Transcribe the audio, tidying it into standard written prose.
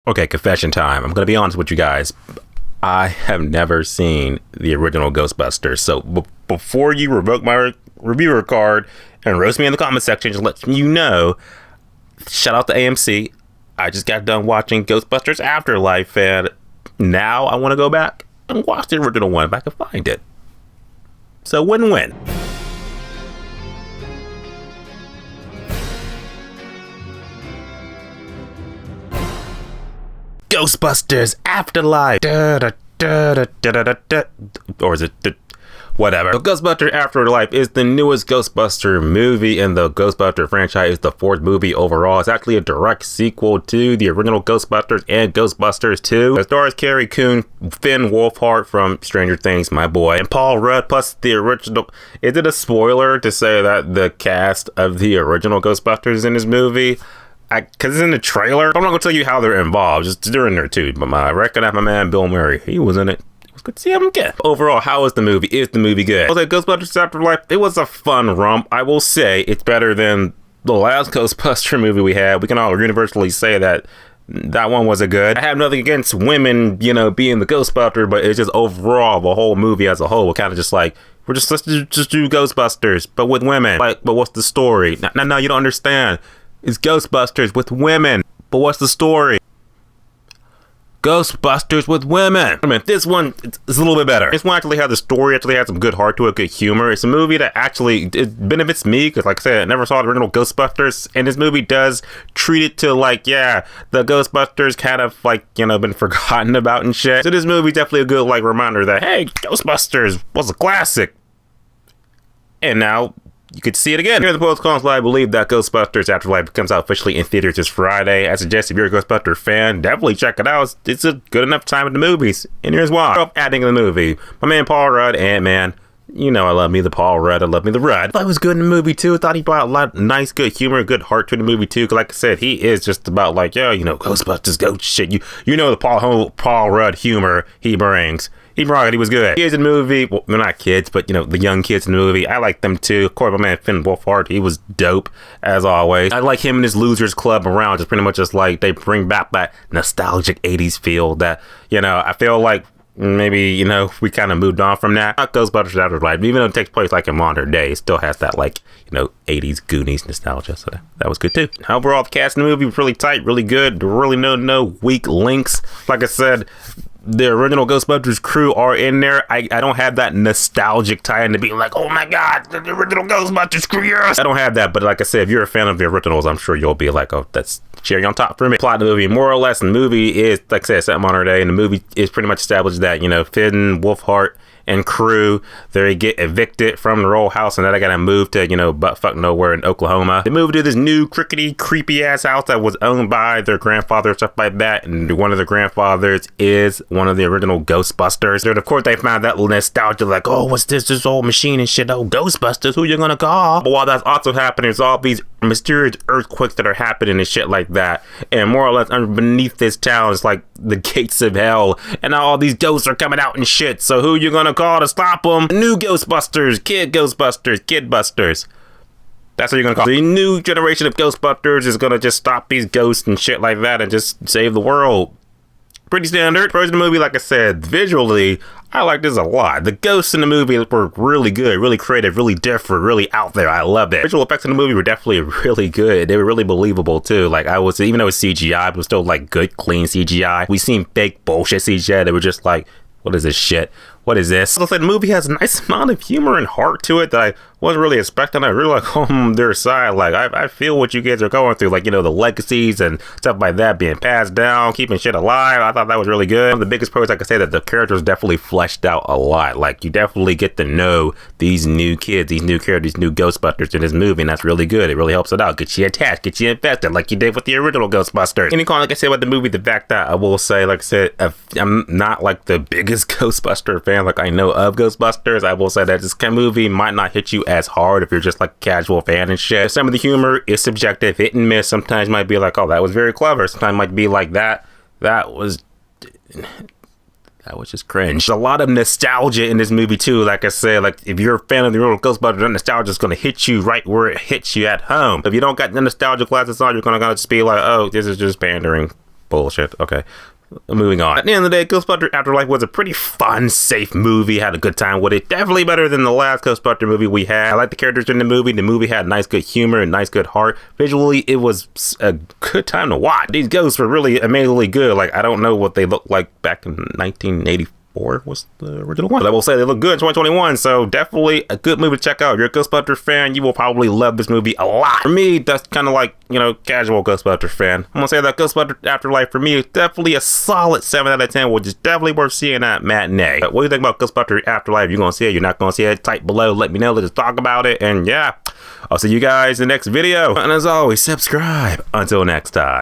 Okay, confession time. I'm going to be honest with you guys. I have never seen the original Ghostbusters. So before you revoke my reviewer card and roast me in the comment section, just let you know, shout out to AMC. I just got done watching Ghostbusters Afterlife, and now I want to go back and watch the original one if I can find it. So win-win. Ghostbusters Afterlife. Or is it whatever? So Ghostbusters Afterlife is the newest Ghostbuster movie in the Ghostbuster franchise. It's the fourth movie overall. It's actually a direct sequel to the original Ghostbusters and Ghostbusters 2. It stars Carrie Coon, Finn Wolfhard from Stranger Things, my boy, and Paul Rudd, plus the original. Is it a spoiler to say that the cast of the original Ghostbusters is in this movie? Because it's in the trailer. I'm not going to tell you how they're involved. Just they're in there too. But I recognize my man Bill Murray. He was in it. It was good to see him again. Overall, how is the movie? Is the movie good? I was like, Ghostbusters Afterlife, it was a fun romp. I will say it's better than the last Ghostbuster movie we had. We can all universally say that one wasn't good. I have nothing against women, being the Ghostbuster, but it's just overall, the whole movie as a whole, we're kind of just like, let's just do Ghostbusters, but with women. Like, but what's the story? No, you don't understand. It's Ghostbusters with women. But what's the story? Ghostbusters with women. I mean, this one is a little bit better. This one actually had the story, actually had some good heart to it, good humor. It's a movie that actually it benefits me because, like I said, I never saw the original Ghostbusters, and this movie does treat it to like, yeah, the Ghostbusters kind of like, been forgotten about and shit. So this movie definitely a good like reminder that, hey, Ghostbusters was a classic. And now you could see it again. Here in the post-console, I believe that Ghostbusters Afterlife comes out officially in theaters this Friday. I suggest if you're a Ghostbusters fan, definitely check it out. It's a good enough time in the movies. And here's why. Adding in the movie, my man Paul Rudd, Ant-Man. I love me the Paul Rudd. I love me the Rudd. I thought he was good in the movie too. I thought he brought a lot of nice, good humor, good heart to the movie too. Cause like I said, he is just about like, Ghostbusters, ghost shit. You know the Paul Rudd humor he brings. He brought it. He was good. Kids in the movie. Well, they're not kids, but, the young kids in the movie. I like them, too. Of course, my man Finn Wolfhard, he was dope, as always. I like him and his Losers Club around. Just pretty much just like they bring back that nostalgic 80s feel that, I feel like maybe, we kind of moved on from that. Not Ghostbusters Afterlife, even though it takes place like in modern day, it still has that like, 80s Goonies nostalgia. So that was good too. Overall, the cast in the movie was really tight, really good. Really no weak links. Like I said, the original Ghostbusters crew are in there. I don't have that nostalgic tie-in to be like, oh my god, the original Ghostbusters crew, yes! I don't have that, but like I said, if you're a fan of the originals, I'm sure you'll be like, oh, that's cherry on top for me. Plot of the movie, more or less, the movie is, like I said, set in modern day, and the movie is pretty much established that, Finn Wolfhard and crew, they get evicted from their old house, and then they gotta move to, buttfuck nowhere in Oklahoma. They moved to this new crickety, creepy ass house that was owned by their grandfather, stuff like that, and one of their grandfathers is one of the original Ghostbusters. And of course, they found that little nostalgia, like, oh, what's this old machine and shit? Oh, Ghostbusters, who you gonna call? But while that's also happening, there's all these mysterious earthquakes that are happening and shit like that, and more or less beneath this town is like the gates of hell, and now all these ghosts are coming out and shit. So who you gonna call to stop them? New Ghostbusters, Kid Busters. That's what you're gonna call the new generation of Ghostbusters is gonna just stop these ghosts and shit like that and just save the world. Pretty standard. First in the movie, like I said, visually, I like this a lot. The ghosts in the movie were really good, really creative, really different, really out there. I loved it. Visual effects in the movie were definitely really good. They were really believable too. Like even though it's CGI, it was still like good, clean CGI. We seen fake bullshit CGI. They were just like, what is this shit? What is this? Like, the movie has a nice amount of humor and heart to it that I wasn't really expecting. I really like on their side. Like, I feel what you guys are going through. Like, the legacies and stuff like that being passed down, keeping shit alive. I thought that was really good. One of the biggest pros, I could say, that the characters definitely fleshed out a lot. Like, you definitely get to know these new kids, these new characters, these new Ghostbusters in this movie, and that's really good. It really helps it out. Get you attached, get you invested, like you did with the original Ghostbusters. Any kind, like I said, with the movie, the fact that I will say, like I said, I'm not like the biggest Ghostbuster fan, like I know of Ghostbusters. I will say that this kind of movie might not hit you as hard if you're just like a casual fan and shit. Some of the humor is subjective, hit and miss. Sometimes might be like, oh, that was very clever. Sometimes might be like that was just cringe. There's a lot of nostalgia in this movie too. Like I said, like if you're a fan of the original Ghostbusters, that nostalgia is going to hit you right where it hits you at home. If you don't got the nostalgia glasses on, you're going to just be like, oh, this is just pandering. bullshit. Okay. Moving on. At the end of the day, Ghostbusters Afterlife was a pretty fun, safe movie. Had a good time with it. Definitely better than the last Ghostbuster movie we had. I liked the characters in the movie. The movie had nice, good humor and nice, good heart. Visually, it was a good time to watch. These ghosts were really amazingly good. Like, I don't know what they looked like back in 1984 was the original one. But I will say they look good in 2021, so definitely a good movie to check out. If you're a Ghostbusters fan, you will probably love this movie a lot. For me, that's kind of like, you know, casual Ghostbusters fan. I'm gonna say that Ghostbusters Afterlife for me is definitely a solid 7 out of 10, which is definitely worth seeing at matinee. But what do you think about Ghostbusters Afterlife? You're gonna see it, you're not gonna see it? Type below, let me know, let's talk about it, and yeah, I'll see you guys in the next video. And as always, subscribe. Until next time.